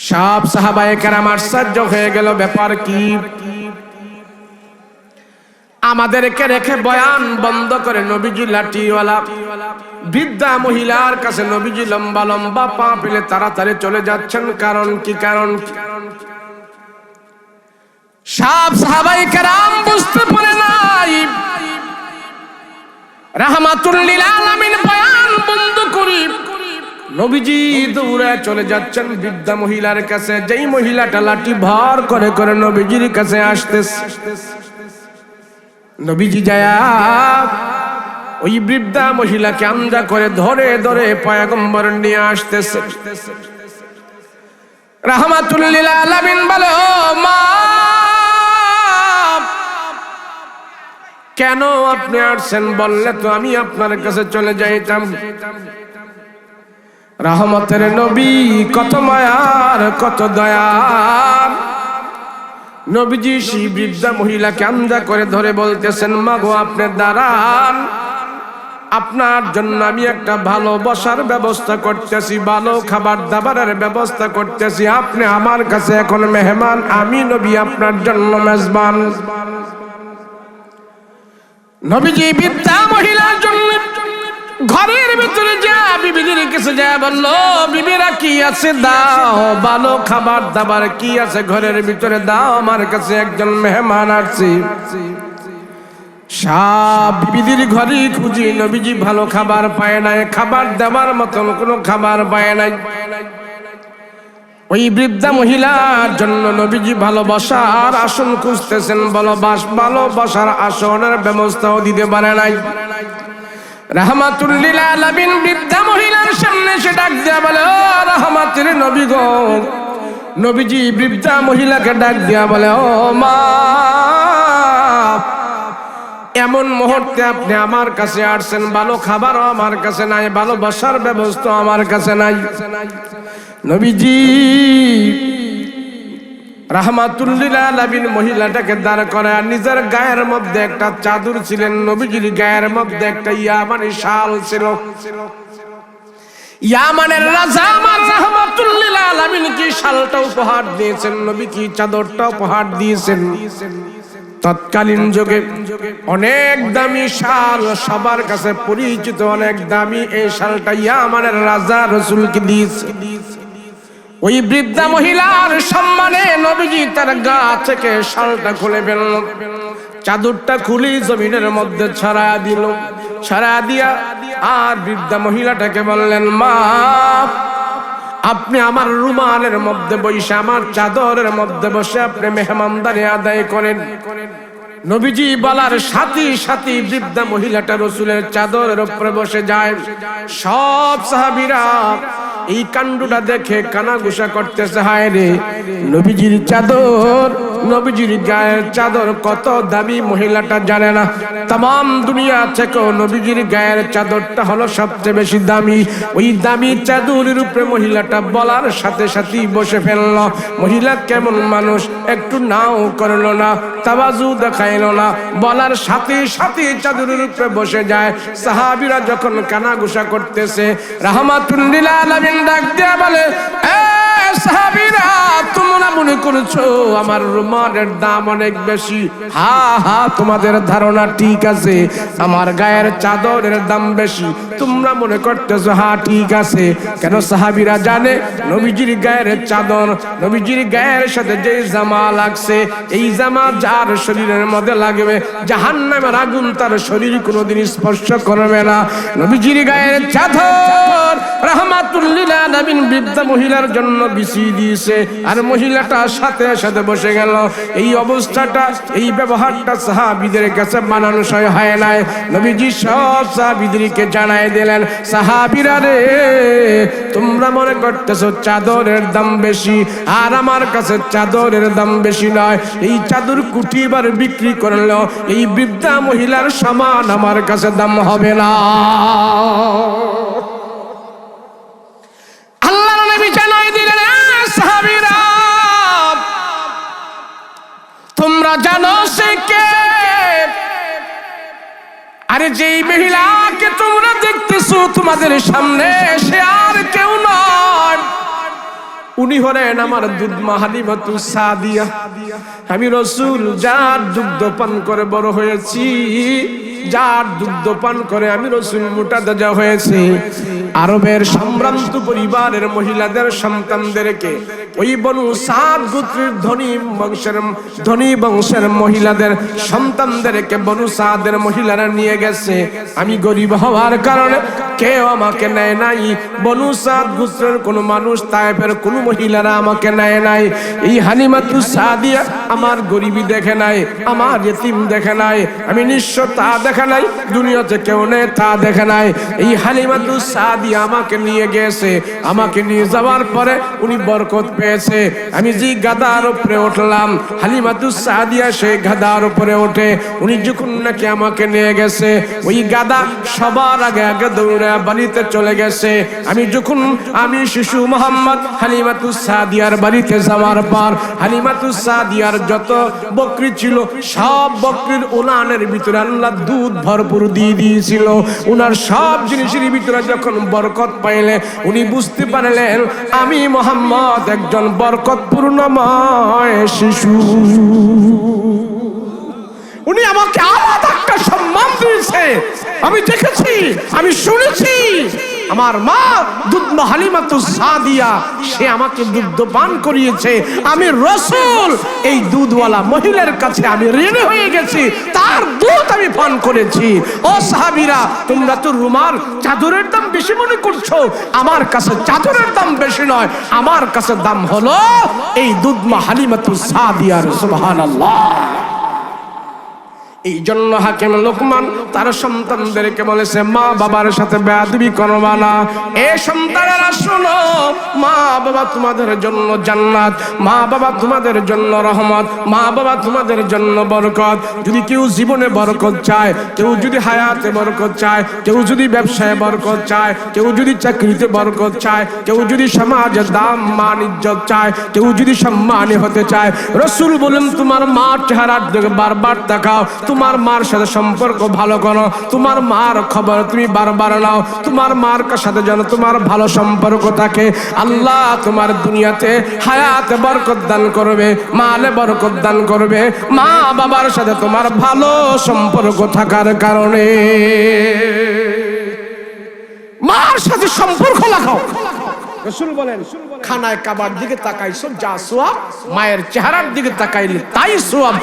সব সাহাবায়ে কেরাম আশ্চর্য হয়ে গেল, ব্যাপার কি? আমাদেরকে রেখে বয়ান বন্ধ করে নবীজি লাঠিওয়ালা বৃদ্ধা মহিলার কাছে নবীজি লম্বা লম্বা পা ফেলে তাড়াতাড়ি চলে যাচ্ছেন। কারণ কি? কারণ সব সাহাবায়ে কেরাম বুঝতে পারে নাই। রাহমাতুল লিল আলামিন বয়ান বন্ধ করি নবীজি দৌড়ে চলে যাচ্ছেন বৃদ্ধা মহিলার কাছে। যেই মহিলাটা লাঠি ভর করে করে নবীজির কাছে আসতেছে, নবীজি যায়া ওই বৃদ্ধা মহিলাকে আমজা করে ধরে ধরে পয়গম্বর নিয়ে আসতেছে। রাহমাতুল লিল আলামিন বলে, ও মা, কেন আপনি আসছেন? বললে তো আমি আপনার কাছে চলে যাইতাম। রহমতের নবী, কত মায়ার কত দয়ার নবীজি সেই বৃদ্ধা মহিলাকে আমজা করে ধরে বলতেছেন, মা গো, আপনি দাঁড়ান, আপনার জন্য আমি একটা ভালো বসার ব্যবস্থা করতেছি, ভালো খাবার দাবারের ব্যবস্থা করতেছি। আপনি আমার কাছে এখন মেহমান, আমি নবী আপনার জন্য মেজবান। নবীজি বৃদ্ধা মহিলার জন্য ঘরের ভিতরে যা বিবিদের কাছে যা বললো, বিবিরা কি আছে দাও, ভালো খাবার দাবার কি আছে ঘরের ভিতরে দাও, আমার কাছে একজন মেহমান আসছে। সব বিবিদের ঘরে খুঁজি, নবীজি ভালো খাবার পায় নাই, খাবার দেওয়ার মতন কোনো খাবার পায় নাই। ওই বৃদ্ধা মহিলার জন্য নবীজি ভালোবাসার আসন খুঁজতেছেন, ভালোবাসার আসনের ব্যবস্থাও দিতে পারে নাই। রাহমাতুল লিল আলামিন বৃদ্ধা মহিলার সামনে সে ডাক দিয়া বলে, ও রাহমাতের নবী গো। নবীজি বৃদ্ধা মহিলাকে ডাক দিয়া বলে, ও মা, এমন মুহূর্তে আপনি আমার কাছে আসছেন, ভালো খাবারও আমার কাছে নাই, ভালোবাসার ব্যবস্থা আমার কাছে নাই। নবীজি রাহমাতুল লিল আলামিন মহিলাটাকে দাঁড় করায় নিজের গায়ের মধ্যে একটা চাদর ছিলেন, নবীজির গায়ের মধ্যে একটা ইয়ামানি শাল ছিল। ইয়ামানের রাজা আমার রাহমাতুল লিল আলামিন কি শালটা উপহার দিয়েছেন, নবী কি চাদরটা উপহার দিয়েছেন। তৎকালীন যুগে অনেক দামি শাল, সবার কাছে পরিচিত, অনেক দামি এই শালটা ইয়ামানের রাজা রাসূলকে দিয়েছে। ওই বৃদ্ধা মহিলার সম্মানে নবীজি তার গা থেকে শালটা খুলে ফেলল, চাদরটা খুলে জমিনের মধ্যে ছড়ায়া দিল। ছড়ায়া দিয়া আর বৃদ্ধা মহিলাটাকে বললেন, মা, আপনি আমার রুমালের মধ্যে বসে, আমার চাদরের মধ্যে বসে আপনি মেহমানদারি আদায় করেন। নবীজি বলার সাথে সাথে বৃদ্ধা মহিলাটা রাসূলের চাদরের উপরে বসে যায়। সব সাহাবীরা এই কাণ্ডটা দেখে কানাঘুষা করতেছে, হায় রে, নবীজির চাদর, নবীজির গায়ের চাদর কত দামি মহিলাটা জানে না। तमाम দুনিয়া থেকে নবীজির গায়ের চাদরটা হলো সবচেয়ে বেশি দামি। ওই দামি চাদরের উপরে মহিলাটা বলার সাথে সাথেই বসে ফেললো। মহিলা কেমন মানুষ, একটু নাও করলো না, তাওয়াজু দেখাইলো না, বলার সাথে সাথে চাদরের উপরে বসে যায়। সাহাবীরা যখন কানাঘুষা করতেছে, রাহমাতুল লিল আলামিন ডাক দিয়া বলে, এ সাহাবীরা, তোমরা মনে করছো আমার রুমালের দাম অনেক বেশি? হা হা, তোমাদের ধারণা ঠিক আছে, আমার গায়ের চাদরের দাম বেশি। তোমরা মনে করতেছো হ্যাঁ ঠিক আছে। কেন? সাহাবীরা জানে নবীজির গায়ের চাদর, নবীজির গায়ের সাথে যে জামা লাগছে, এই জামা যার শরীরের মধ্যে লাগবে জাহান্নামের আগুন তার শরীর কোনোদিন স্পর্শ করবে না। নবীজির গায়ের চাদর রাহমাতুল লিল আলামিন বৃদ্ধা মহিলার জন্য বিছিয়ে দিয়েছে, আর মহিলাটা সাথে সাথে বসে গেল। এই অবস্থাটা, এই ব্যবহারটা সাহাবীদের কাছে মানানসই হয় নাই। নবীজি সব সাহাবীদেরকে জানায় দিলেন, সাহাবীরা রে, তোমরা মনে করতেছো চাদরের দাম বেশি, আর আমার কাছে চাদরের দাম বেশি নয়। এই চাদর কুটিবার বিক্রি করলেও এই বৃদ্ধা মহিলার সমান আমার কাছে দাম হবে না। আল্লাহর নবী জানায় দিলেন, সাহাবীরা, তোমরা জানো সে কে? আরে যেই মহিলাকে তোমরা দেখতেছো তোমাদের সামনে, সে আর কেউ নয়, উনি হলেন আমার দুধমা হালিমাতুস সাদিয়া। আমি রাসূল যার দুগ্ধ পান করে বড় হয়েছি, যার দুগ্ধ পান করে আমি রাসূল মোটা তাজা হয়েছি, আরবের সম্ভ্রান্ত পরিবারের মহিলাদের সন্তানদেরকে ওই বনু সাদ গোত্রের ধনী বংশের মহিলাদের সন্তানদেরকে বনু সাদের মহিলারা নিয়ে গেছে। আমি গরিব হওয়ার কারণে কেউ আমাকে নেয় নাই। বনু সাদ গোত্রের কোনো মানুষ, তায়েফের কোনো মহিলারা আমাকে নেয় নাই। এই হালিমাতুস সাদিয়া আমার গরিবী দেখে নাই, আমার ইতিম দেখে নাই, আমি নিঃস্ব তা দেখে নাই, দুনিয়াতে কেউ নেই তা দেখে নাই। এই হালিমাতুস সাদিয়া আমাকে নিয়ে গেছে। আমাকে নিয়ে যাওয়ার পরে উনি বরকত পেয়েছে। আমি যে গাদার উপরে উঠলাম, হালিমাতুস সাদিয়া সেই গাদার উপরে ওঠে। উনি যখন নাকি আমাকে নিয়ে গেছে, ওই গাদা সবার আগে আগে দৌড়ে বাড়িতে চলে গেছে। আমি শিশু মোহাম্মদ হালিমাতুস সাদিয়ার বাড়িতে যাওয়ার পর হালিমাতুস সাদিয়ার যত বকরি ছিল সব বকরির উলানের ভিতরে আল্লাহ দুধ ভরপুর দিয়ে দিয়েছিল। উনার সব জিনিসের ভিতরে যখন বরকত পাইলে উনি বুঝতে পারলেন আমি মোহাম্মদ একজন বরকতপূর্ণময় শিশু। উনি আমাকে আলাদা একটা সম্মান দিয়েছে। আমি দেখেছি, আমি শুনেছি, আমার মা দুধমা হালিমাতুস সাদিয়া সে আমাকে দুগ্ধ পান করিয়েছে। আমি রাসূল এই দুধওয়ালা মহিলার কাছে আমি ঋণী হয়ে গেছি, তার দুধ আমি পান করেছি। ও সাহাবীরা, তোমরা তো রুমাল চাদরের দাম বেশি মনে করছো, আমার কাছে চাদরের দাম বেশি নয়, আমার কাছে দাম হলো এই দুধমা হালিমাতুস সাদিয়ার। সুবহানাল্লাহ। এই জন্য হাকিম লোকমান তার সন্তানদেরকে বলেছে মা বাবার সাথে বেয়াদবি করবা না। এ সন্তানেরা শোনো, মা বাবা তোমাদের জন্য জান্নাত, মা বাবা তোমাদের জন্য রহমত, মা বাবা তোমাদের জন্য বরকত। যদি কেউ জীবনে বরকত চায়, কেউ যদি হায়াতে বরকত চায়, কেউ যদি ব্যবসায় বরকত চায়, কেউ যদি চাকরিতে বরকত চায়, কেউ যদি সমাজে দাম মান ইজ্জত চায়, কেউ যদি সম্মানী হতে চায়, রাসূল বলেন তোমার মার চেহারার দিকে বারবার তাকাও, তোমার মার সাথে সম্পর্ক ভালো করো, তোমার মার খবর তুমি বারবার নাও, তোমার মার সাথে যেন তোমার ভালো সম্পর্ক থাকে। আল্লাহ তোমার দুনিয়াতে হায়াতে বরকত দান করবে, মালে বরকত দান করবে, মা বাবার সাথে তোমার ভালো সম্পর্ক থাকার কারণে। মার সাথে সম্পর্ক লাগাও। রাসূল বলেন খানায় কাবার দিকে তাকাইছো যা সওয়াব, মায়ের চেহারার দিকে তাকাইলে তাই সওয়াব।